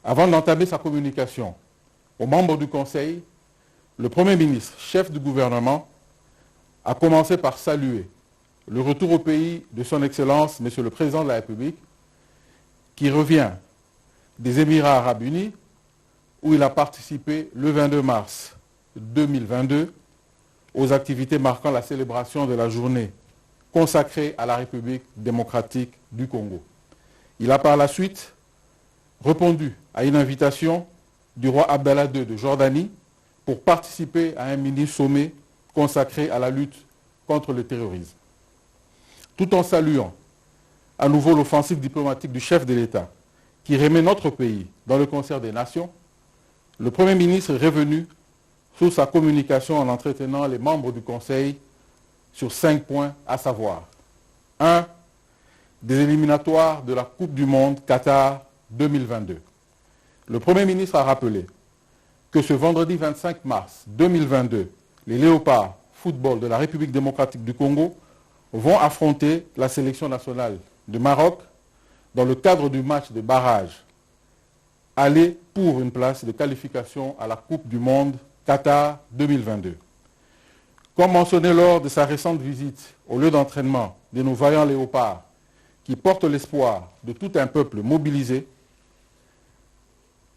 Avant d'entamer sa communication aux membres du Conseil, le Premier ministre, chef du gouvernement, a commencé par saluer le retour au pays de son Excellence, Monsieur le Président de la République, qui revient des Émirats arabes unis, où il a participé le 22 mars 2022 aux activités marquant la célébration de la journée consacrée à la République démocratique du Congo. Il a par la suite répondu à une invitation du roi Abdallah II de Jordanie pour participer à un mini-sommet consacré à la lutte contre le terrorisme. Tout en saluant à nouveau l'offensive diplomatique du chef de l'État qui remet notre pays dans le concert des nations, le Premier ministre est revenu sur sa communication en entretenant les membres du Conseil sur 5 points, à savoir 1. Des éliminatoires de la Coupe du Monde Qatar 2022. Le Premier ministre a rappelé que ce vendredi 25 mars 2022, les Léopards football de la République démocratique du Congo vont affronter la sélection nationale du Maroc dans le cadre du match de barrage aller pour une place de qualification à la Coupe du Monde Qatar 2022. Comme mentionné lors de sa récente visite au lieu d'entraînement de nos vaillants léopards qui portent l'espoir de tout un peuple mobilisé,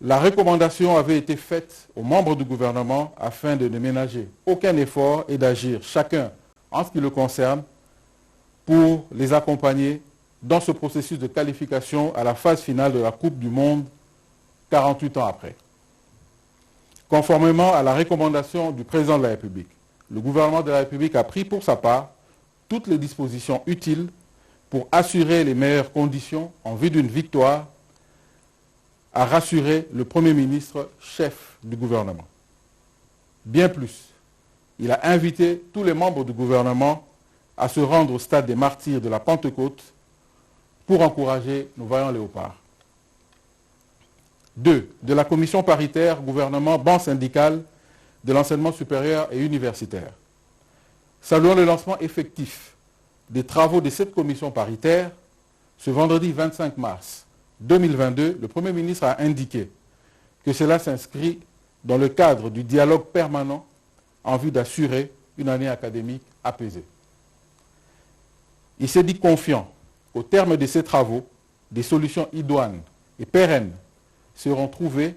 la recommandation avait été faite aux membres du gouvernement afin de ne ménager aucun effort et d'agir chacun en ce qui le concerne pour les accompagner dans ce processus de qualification à la phase finale de la Coupe du Monde 48 ans après. Conformément à la recommandation du président de la République, le gouvernement de la République a pris pour sa part toutes les dispositions utiles pour assurer les meilleures conditions en vue d'une victoire, a rassuré le Premier ministre, chef du gouvernement. Bien plus, il a invité tous les membres du gouvernement à se rendre au stade des martyrs de la Pentecôte pour encourager nos vaillants léopards. 2. De la commission paritaire gouvernement banque syndicale de l'enseignement supérieur et universitaire. Saluant le lancement effectif des travaux de cette commission paritaire, ce vendredi 25 mars 2022, le Premier ministre a indiqué que cela s'inscrit dans le cadre du dialogue permanent en vue d'assurer une année académique apaisée. Il s'est dit confiant qu'au terme de ces travaux, des solutions idoines et pérennes seront trouvées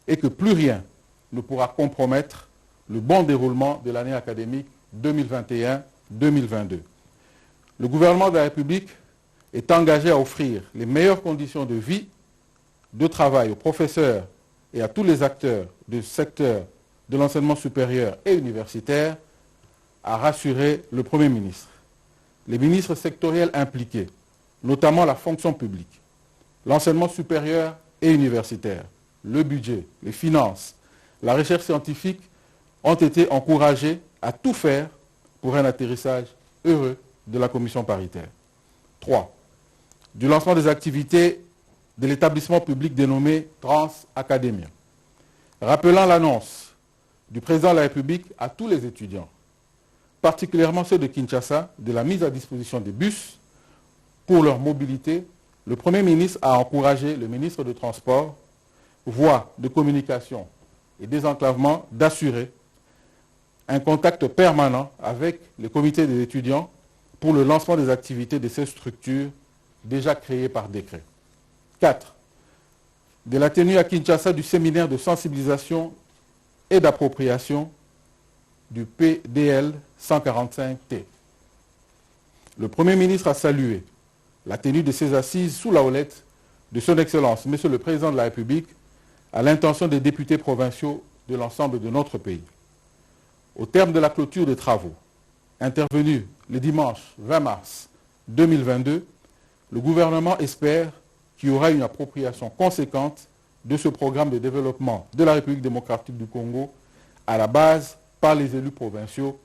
et que plus rien ne pourra compromettre le bon déroulement de l'année académique 2021-2022. Le gouvernement de la République est engagé à offrir les meilleures conditions de vie, de travail aux professeurs et à tous les acteurs du secteur de l'enseignement supérieur et universitaire, a rassuré le Premier ministre. Les ministres sectoriels impliqués, notamment la fonction publique, l'enseignement supérieur et universitaire, le budget, les finances, la recherche scientifique, ont été encouragés à tout faire pour un atterrissage heureux de la commission paritaire. 3. Du lancement des activités de l'établissement public dénommé Trans-Académia. Rappelant l'annonce du président de la République à tous les étudiants, particulièrement ceux de Kinshasa, de la mise à disposition des bus pour leur mobilité, le Premier ministre a encouragé le ministre des Transports, voie de communication et désenclavement d'assurer un contact permanent avec les comités des étudiants pour le lancement des activités de ces structures déjà créées par décret. 4. De la tenue à Kinshasa du séminaire de sensibilisation et d'appropriation du PDL 145T. Le Premier ministre a salué la tenue de ces assises sous la houlette de son Excellence, Monsieur le Président de la République, à l'intention des députés provinciaux de l'ensemble de notre pays. Au terme de la clôture des travaux, intervenue le dimanche 20 mars 2022, le gouvernement espère qu'il y aura une appropriation conséquente de ce programme de développement de la République démocratique du Congo à la base par les élus provinciaux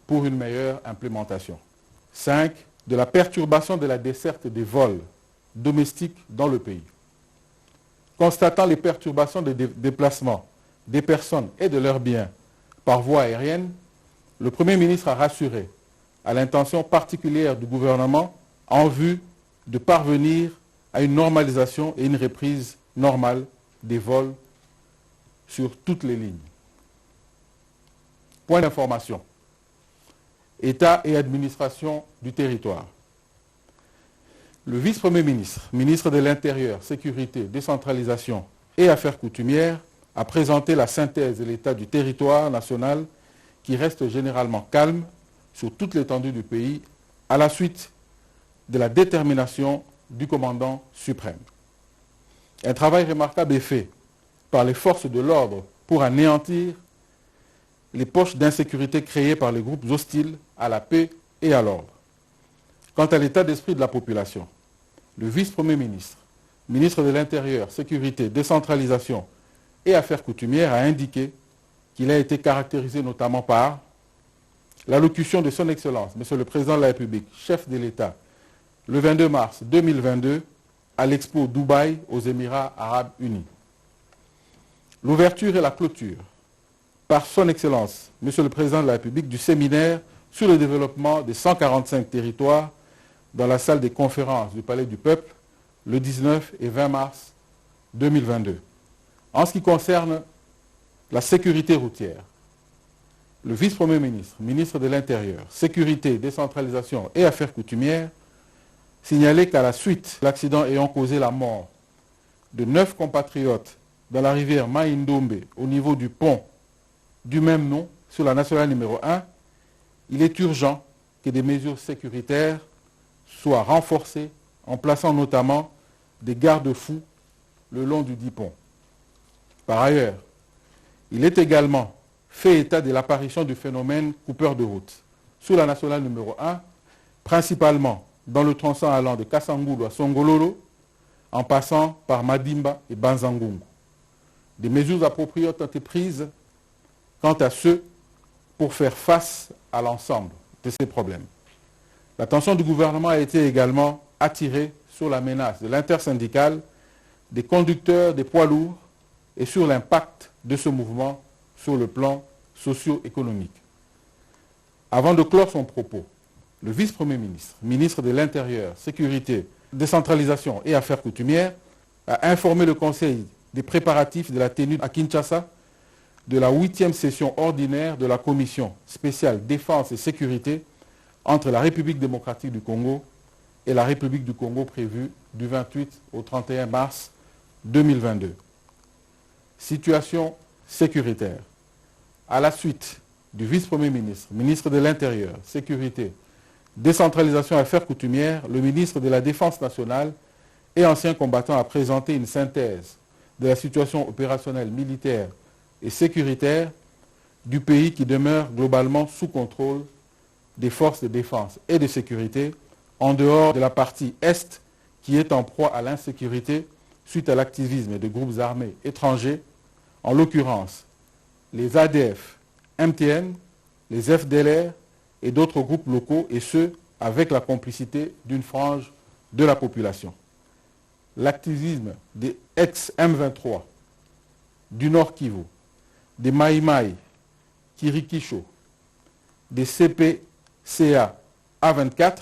pour une meilleure implémentation. 5. De la perturbation de la desserte des vols domestiques dans le pays. Constatant les perturbations de déplacement des personnes et de leurs biens par voie aérienne, le Premier ministre a rassuré à l'intention particulière du gouvernement en vue de parvenir à une normalisation et une reprise normale des vols sur toutes les lignes. Point d'information. État et administration du territoire. Le vice-premier ministre, ministre de l'Intérieur, Sécurité, Décentralisation et Affaires coutumières, a présenté la synthèse de l'état du territoire national qui reste généralement calme sur toute l'étendue du pays à la suite de la détermination du commandant suprême. Un travail remarquable est fait par les forces de l'ordre pour anéantir les poches d'insécurité créées par les groupes hostiles à la paix et à l'ordre. Quant à l'état d'esprit de la population, le vice-premier ministre, ministre de l'Intérieur, Sécurité, Décentralisation et Affaires coutumières a indiqué qu'il a été caractérisé notamment par l'allocution de son Excellence, Monsieur le Président de la République, chef de l'État, le 22 mars 2022 à l'Expo Dubaï aux Émirats Arabes Unis. L'ouverture et la clôture par son Excellence, Monsieur le Président de la République, du séminaire sur le développement des 145 territoires dans la salle des conférences du Palais du Peuple le 19 et 20 mars 2022. En ce qui concerne la sécurité routière, le vice-premier ministre, ministre de l'Intérieur, Sécurité, Décentralisation et Affaires coutumières signalait qu'à la suite de l'accident ayant causé la mort de 9 compatriotes dans la rivière Maïndombe au niveau du pont du même nom sur la nationale numéro 1, il est urgent que des mesures sécuritaires soient renforcées en plaçant notamment des garde-fous le long du dit pont. Par ailleurs, il est également fait état de l'apparition du phénomène coupeur de route sur la nationale numéro 1, principalement dans le tronçon allant de Kassangoulou à Songololo, en passant par Madimba et Banzangungu. Des mesures appropriées ont été prises quant à ceux pour faire face à l'ensemble de ces problèmes. L'attention du gouvernement a été également attirée sur la menace de l'intersyndicale des conducteurs des poids lourds et sur l'impact de ce mouvement sur le plan socio-économique. Avant de clore son propos, le vice-premier ministre, ministre de l'Intérieur, Sécurité, Décentralisation et Affaires coutumières, a informé le Conseil des préparatifs de la tenue à Kinshasa de la 8e session ordinaire de la Commission spéciale Défense et Sécurité entre la République démocratique du Congo et la République du Congo prévue du 28 au 31 mars 2022. Situation sécuritaire. À la suite du vice-premier ministre, ministre de l'Intérieur, Sécurité, Décentralisation et Affaires coutumières, le ministre de la Défense nationale et ancien combattant a présenté une synthèse de la situation opérationnelle militaire et sécuritaire du pays qui demeure globalement sous contrôle des forces de défense et de sécurité, en dehors de la partie Est qui est en proie à l'insécurité suite à l'activisme de groupes armés étrangers, en l'occurrence les ADF, MTN, les FDLR et d'autres groupes locaux, et ce, avec la complicité d'une frange de la population. L'activisme des ex-M23, du Nord Kivu, des Maï Maï, Kirikisho, des CPCA A24,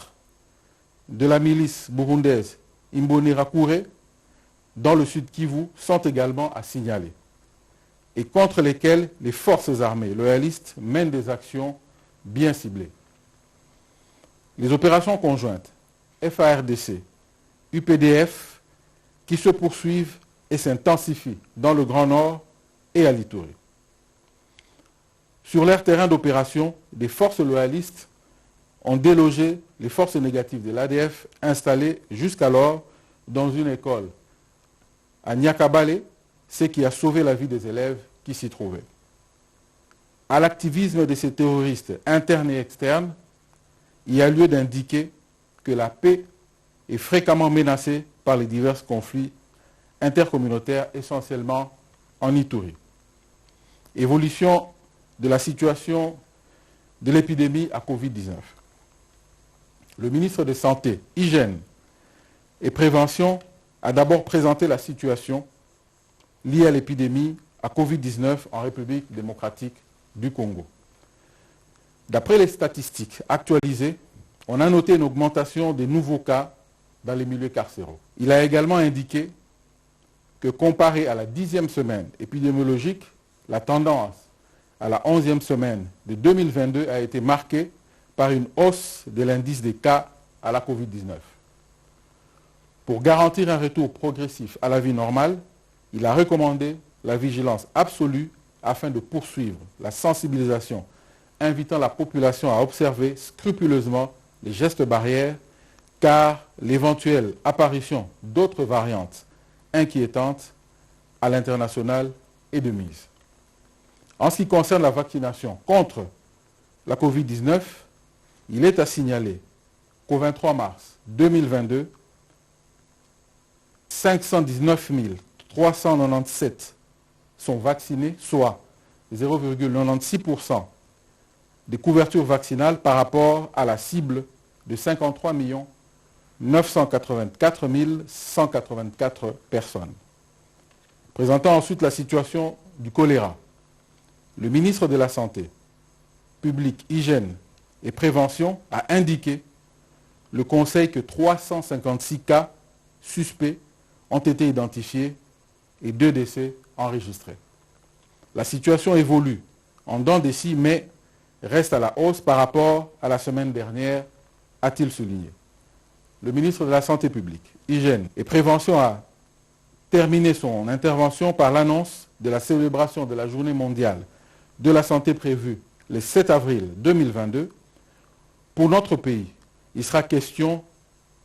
de la milice burundaise Imbonerakure, dans le Sud Kivu, sont également à signaler, et contre lesquels les forces armées loyalistes mènent des actions bien ciblées. Les opérations conjointes FARDC, UPDF, qui se poursuivent et s'intensifient dans le Grand Nord et à l'Ituri. Sur leur terrain d'opération, des forces loyalistes ont délogé les forces négatives de l'ADF installées jusqu'alors dans une école à Nyakabale, ce qui a sauvé la vie des élèves qui s'y trouvaient. À l'activisme de ces terroristes internes et externes, il y a lieu d'indiquer que la paix est fréquemment menacée par les divers conflits intercommunautaires, essentiellement en Ituri. Évolution de la situation de l'épidémie à Covid-19. Le ministre de Santé, Hygiène et Prévention a d'abord présenté la situation liée à l'épidémie à Covid-19 en République démocratique du Congo. D'après les statistiques actualisées, on a noté une augmentation des nouveaux cas dans les milieux carcéraux. Il a également indiqué que comparé à la 10e semaine épidémiologique, la tendance à la 11e semaine de 2022 a été marquée par une hausse de l'indice des cas à la Covid-19. Pour garantir un retour progressif à la vie normale, il a recommandé la vigilance absolue afin de poursuivre la sensibilisation, invitant la population à observer scrupuleusement les gestes barrières, car l'éventuelle apparition d'autres variantes inquiétantes à l'international est de mise. En ce qui concerne la vaccination contre la Covid-19, il est à signaler qu'au 23 mars 2022, 519 397 sont vaccinés, soit 0,96% des couvertures vaccinales par rapport à la cible de 53 984 184 personnes. Présentant ensuite la situation du choléra, le ministre de la Santé publique, Hygiène et Prévention a indiqué le Conseil que 356 cas suspects ont été identifiés et 2 décès enregistrés. La situation évolue en dents des scies, mais reste à la hausse par rapport à la semaine dernière, a-t-il souligné. Le ministre de la Santé publique, Hygiène et Prévention a terminé son intervention par l'annonce de la célébration de la Journée mondiale de la santé prévue le 7 avril 2022. Pour notre pays, il sera question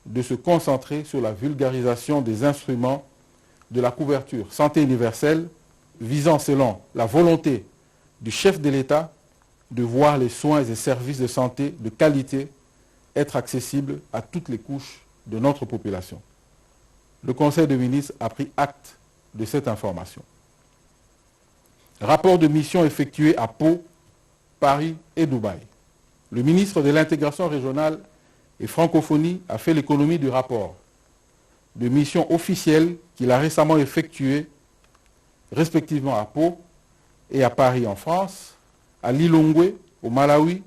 de se concentrer sur la vulgarisation des instruments de la couverture santé universelle visant, selon la volonté du chef de l'État, de voir les soins et services de santé de qualité être accessibles à toutes les couches de notre population. Le Conseil des ministres a pris acte de cette information. Rapport de mission effectué à Pau, Paris et Dubaï. Le ministre de l'Intégration régionale et francophonie a fait l'économie du rapport de mission officielle qu'il a récemment effectué respectivement à Pau et à Paris en France, à Lilongwe au Malawi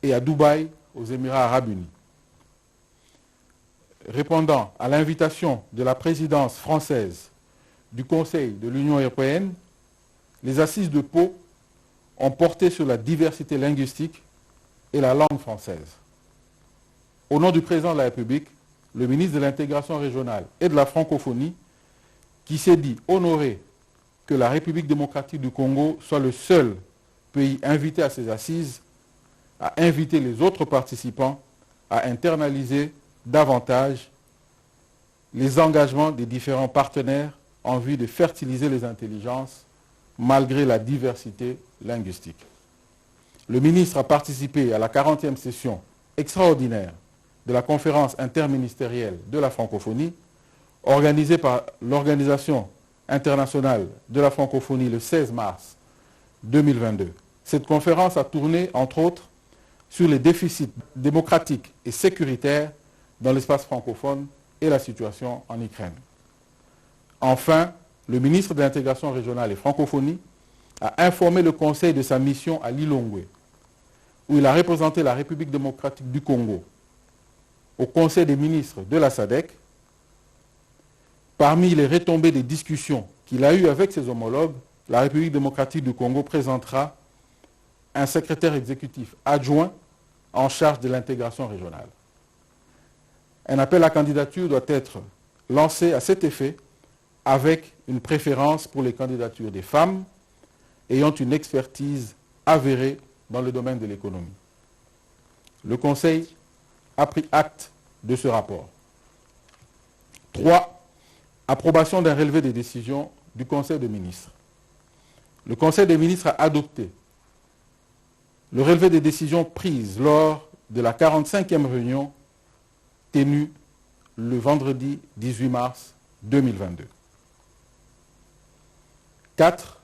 et à Dubaï aux Émirats arabes unis. Répondant à l'invitation de la présidence française du Conseil de l'Union européenne, les assises de Pau ont porté sur la diversité linguistique et la langue française. Au nom du président de la République, le ministre de l'Intégration régionale et de la francophonie, qui s'est dit honoré que la République démocratique du Congo soit le seul pays invité à ces assises, a invité les autres participants à internaliser davantage les engagements des différents partenaires en vue de fertiliser les intelligences malgré la diversité linguistique. Le ministre a participé à la 40e session extraordinaire de la conférence interministérielle de la francophonie, organisée par l'Organisation internationale de la francophonie le 16 mars 2022. Cette conférence a tourné, entre autres, sur les déficits démocratiques et sécuritaires dans l'espace francophone et la situation en Ukraine. Enfin, le ministre de l'Intégration régionale et francophonie a informé le Conseil de sa mission à Lilongwe, où il a représenté la République démocratique du Congo au Conseil des ministres de la SADC. Parmi les retombées des discussions qu'il a eues avec ses homologues, la République démocratique du Congo présentera un secrétaire exécutif adjoint en charge de l'intégration régionale. Un appel à candidature doit être lancé à cet effet avec une préférence pour les candidatures des femmes ayant une expertise avérée dans le domaine de l'économie. Le Conseil a pris acte de ce rapport. 3. Approbation d'un relevé des décisions du Conseil des ministres. Le Conseil des ministres a adopté le relevé des décisions prises lors de la 45e réunion tenue le vendredi 18 mars 2022. 4.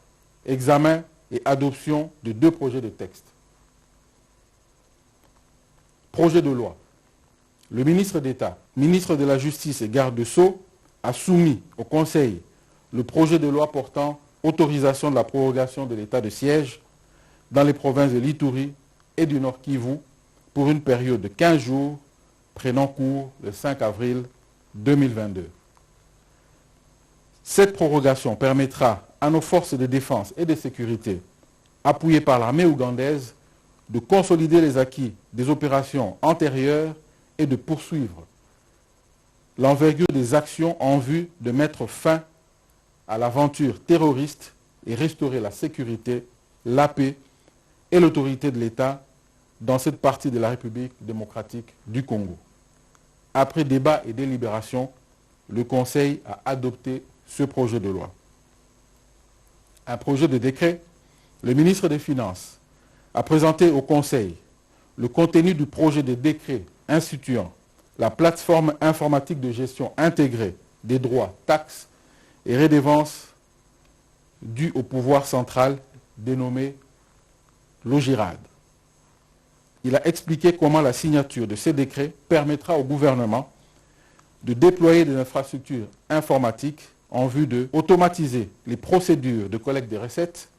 Examen et adoption de 2 projets de texte. Projet de loi. Le ministre d'État, ministre de la Justice et garde de Sceaux a soumis au Conseil le projet de loi portant autorisation de la prorogation de l'état de siège dans les provinces de l'Ituri et du Nord Kivu pour une période de 15 jours prenant cours le 5 avril 2022. Cette prorogation permettra à nos forces de défense et de sécurité, appuyées par l'armée ougandaise, de consolider les acquis des opérations antérieures et de poursuivre l'envergure des actions en vue de mettre fin à l'aventure terroriste et restaurer la sécurité, la paix et l'autorité de l'État dans cette partie de la République démocratique du Congo. Après débat et délibération, le Conseil a adopté ce projet de loi. Un projet de décret, le ministre des Finances a présenté au Conseil le contenu du projet de décret instituant la plateforme informatique de gestion intégrée des droits, taxes et redevances dus au pouvoir central dénommé l'OGIRAD. Il a expliqué comment la signature de ces décrets permettra au gouvernement de déployer des infrastructures informatiques en vue de automatiser les procédures de collecte des recettes,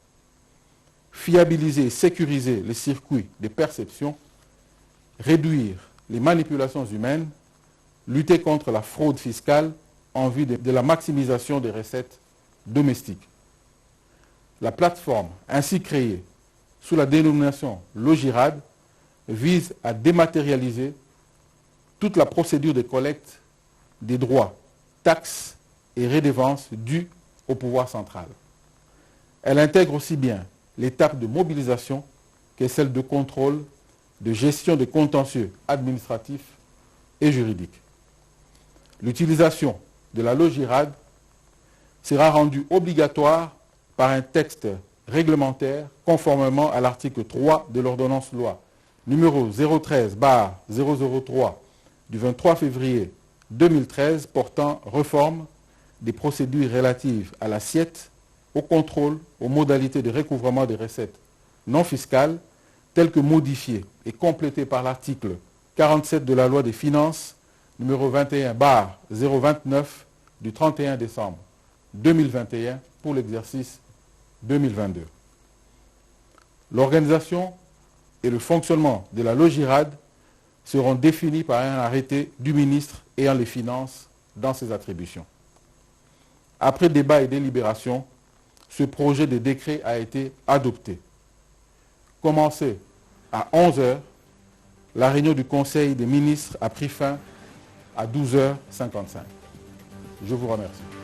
fiabiliser et sécuriser les circuits de perception, réduire les manipulations humaines, lutter contre la fraude fiscale en vue de la maximisation des recettes domestiques. La plateforme ainsi créée sous la dénomination l'OGIRAD vise à dématérialiser toute la procédure de collecte des droits, taxes et redevances dues au pouvoir central. Elle intègre aussi bien l'étape de mobilisation que celle de contrôle, de gestion de contentieux administratifs et juridiques. L'utilisation de la l'OGIRAD sera rendue obligatoire par un texte réglementaire conformément à l'article 3 de l'ordonnance loi numéro 013/003 du 23 février 2013 portant réforme des procédures relatives à l'assiette, au contrôle, aux modalités de recouvrement des recettes non fiscales, telles que modifiées et complétées par l'article 47 de la loi des finances numéro 21/029 du 31 décembre 2021 pour l'exercice 2022. L'organisation et le fonctionnement de la l'OGIRAD seront définis par un arrêté du ministre ayant les finances dans ses attributions. Après débat et délibération, ce projet de décret a été adopté. Commencé à 11 h, la réunion du Conseil des ministres a pris fin à 12h55. Je vous remercie.